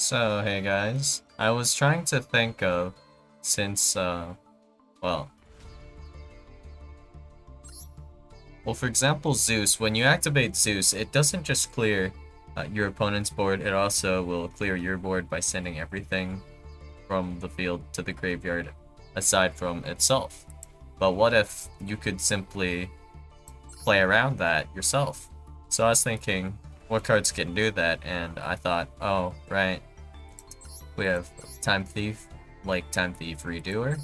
So, hey guys, I was trying to think of, since, well, for example, Zeus, when you activate Zeus, it doesn't just clear your opponent's board, it also will clear your board by sending everything from the field to the graveyard aside from itself. But what if you could simply play around that yourself? So I was thinking, what cards can do that? And I thought, oh, right. We have Time Thief, like Time Thief Redoer,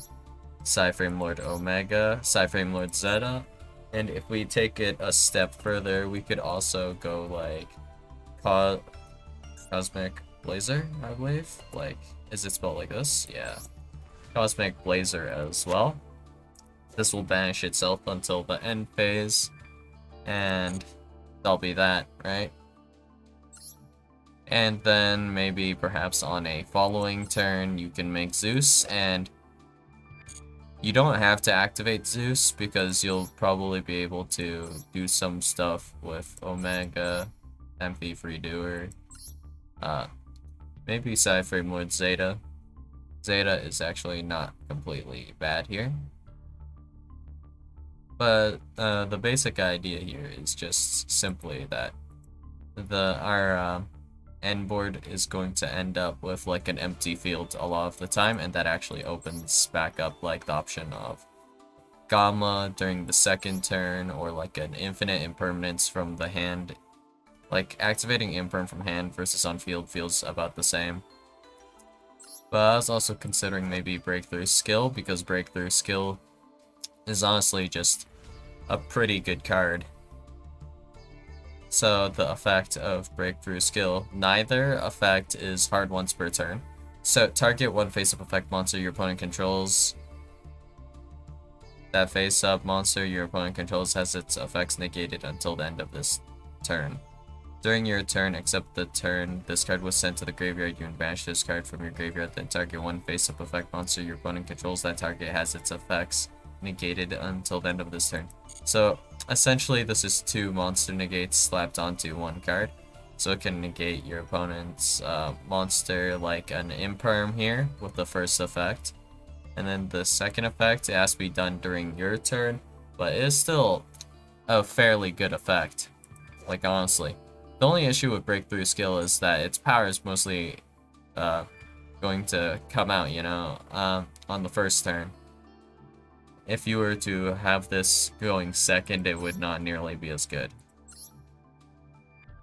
Psyframe Lord Omega, Psyframe Lord Zeta, and if we take it a step further, we could also go like Co Cosmic Blazer, I believe. Like, is it spelled like this? Yeah. Cosmic Blazer as well. This will banish itself until the end phase, and that'll be that, right? And then maybe perhaps on a following turn you can make Zeus, and you don't have to activate Zeus because you'll probably be able to do some stuff with Omega, MP Freedoer, maybe Psyframe Lord Zeta. Zeta is actually not completely bad here. But the basic idea here is just simply that our end board is going to end up with like an empty field a lot of the time, and that actually opens back up like the option of Gamma during the second turn, or like an infinite impermanence from the hand. Like activating imperm from hand versus on field feels about the same. But I was also considering maybe Breakthrough Skill, because Breakthrough Skill is honestly just a pretty good card. So the effect of Breakthrough Skill, neither effect is hard once per turn. So target one face-up effect monster your opponent controls. That face-up monster your opponent controls has its effects negated until the end of this turn. During your turn, except the turn this card was sent to the graveyard, you can banish this card from your graveyard, then target one face-up effect monster your opponent controls. That target has its effects negated until the end of this turn. So essentially this is two monster negates slapped onto one card. So it can negate your opponent's monster, like an imperm here with the first effect. And then the second effect, it has to be done during your turn, but it is still a fairly good effect, like honestly. The only issue with Breakthrough Skill is that its power is mostly going to come out, you know, on the first turn. If you were to have this going second, it would not nearly be as good.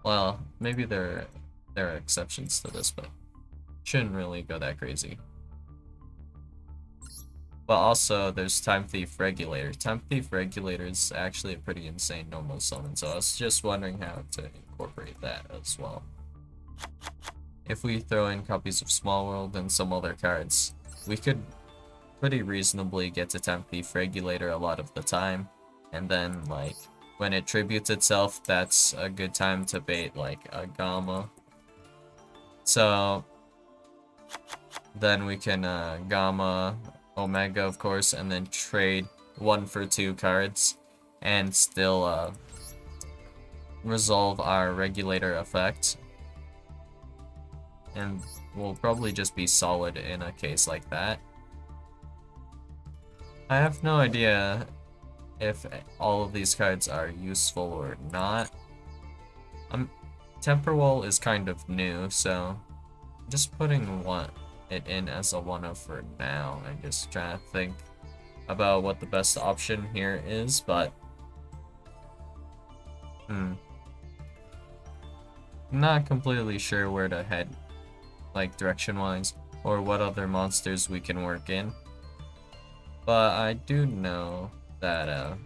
Well, maybe there are exceptions to this, but shouldn't really go that crazy. But also, there's Time Thief Regulator. Time Thief Regulator is actually a pretty insane normal summon, so I was just wondering how to incorporate that as well. If we throw in copies of Small World and some other cards, we could pretty reasonably get to Time Thief Regulator a lot of the time, and then, like, when it tributes itself, that's a good time to bait, like, a Gamma. So, then we can Gamma Omega, of course, and then trade 1 for 2 cards and still resolve our regulator effect. And we'll probably just be solid in a case like that. I have no idea if all of these cards are useful or not. Temperwall is kind of new, so I'm just putting it in as a 1-of for now and just trying to think about what the best option here is, but I'm not completely sure where to head, like direction-wise, or what other monsters we can work in. But I do know that,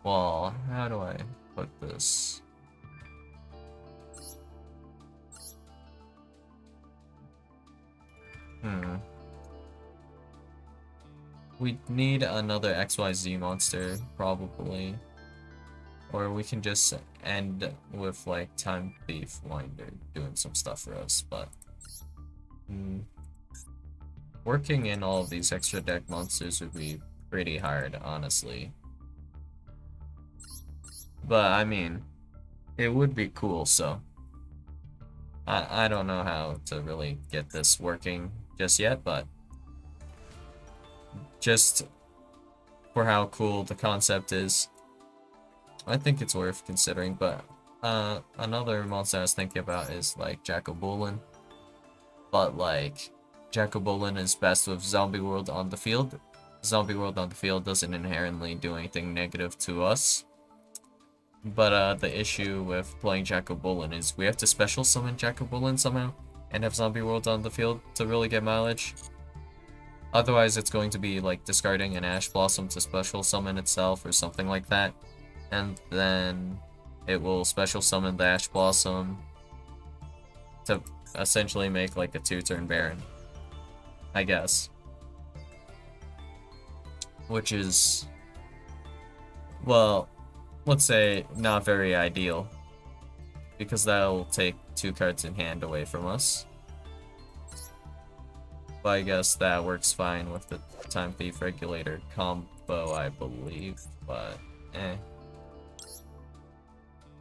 well, how do I put this? We need another XYZ monster, probably. Or we can just end with, like, Time Thief Winder doing some stuff for us, but working in all of these extra deck monsters would be pretty hard, honestly. But, I mean, it would be cool, so I don't know how to really get this working just yet, but just for how cool the concept is, I think it's worth considering. But another monster I was thinking about is like Jacobulin, but like Jacobulin is best with Zombie World on the field. Zombie World on the field doesn't inherently do anything negative to us. But the issue with playing Jacobulin is we have to special summon Jacobulin somehow and have Zombie World on the field to really get mileage. Otherwise, it's going to be like discarding an Ash Blossom to special summon itself or something like that. And then it will special summon the Ash Blossom to essentially make like a 2-turn Baron, I guess. Which is, well, let's say not very ideal, because that'll take 2 cards in hand away from us. But I guess that works fine with the Time Thief Regulator combo, I believe, but eh.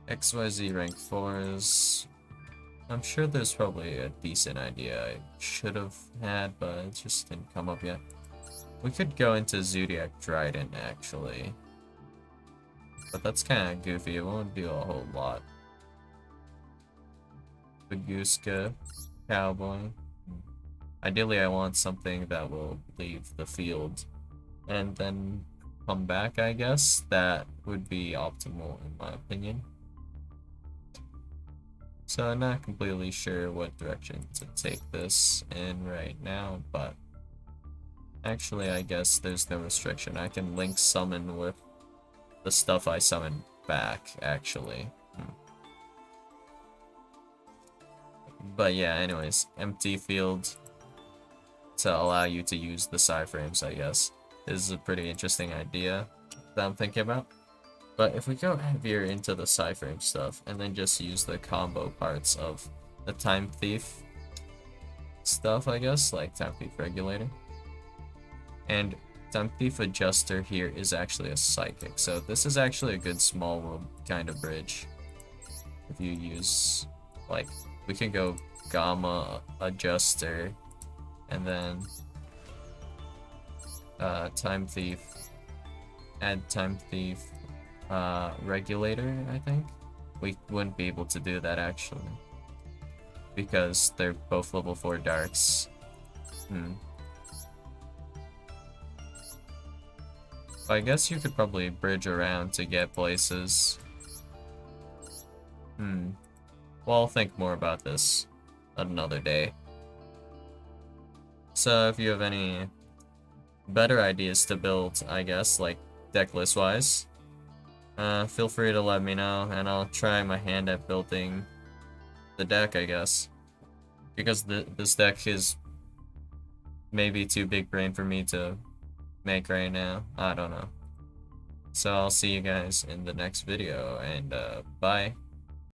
XYZ rank 4s. I'm sure there's probably a decent idea I should have had, but it just didn't come up yet. We could go into Zodiac Trident, actually. But that's kind of goofy, it won't do a whole lot. Baguska, Cowboy. Ideally, I want something that will leave the field and then come back, I guess. That would be optimal, in my opinion. So I'm not completely sure what direction to take this in right now, but actually, I guess there's no restriction. I can link summon with the stuff I summon back, actually. But yeah, anyways, empty field to allow you to use the side frames, I guess, is a pretty interesting idea that I'm thinking about. But if we go heavier into the side frame stuff and then just use the combo parts of the Time Thief stuff, I guess, like Time Thief Regulator. And Time Thief Adjuster here is actually a Psychic, so this is actually a good small world kind of bridge. If you use, like, we can go Gamma Adjuster and then Time Thief, add Time Thief Regulator, I think. We wouldn't be able to do that actually, because they're both level 4 darks. I guess you could probably bridge around to get places. Well, I'll think more about this another day. So if you have any better ideas to build, I guess, like deck list wise, feel free to let me know, and I'll try my hand at building the deck, I guess. Because this deck is maybe too big brain for me to make right now. I don't know. So I'll see you guys in the next video, and bye.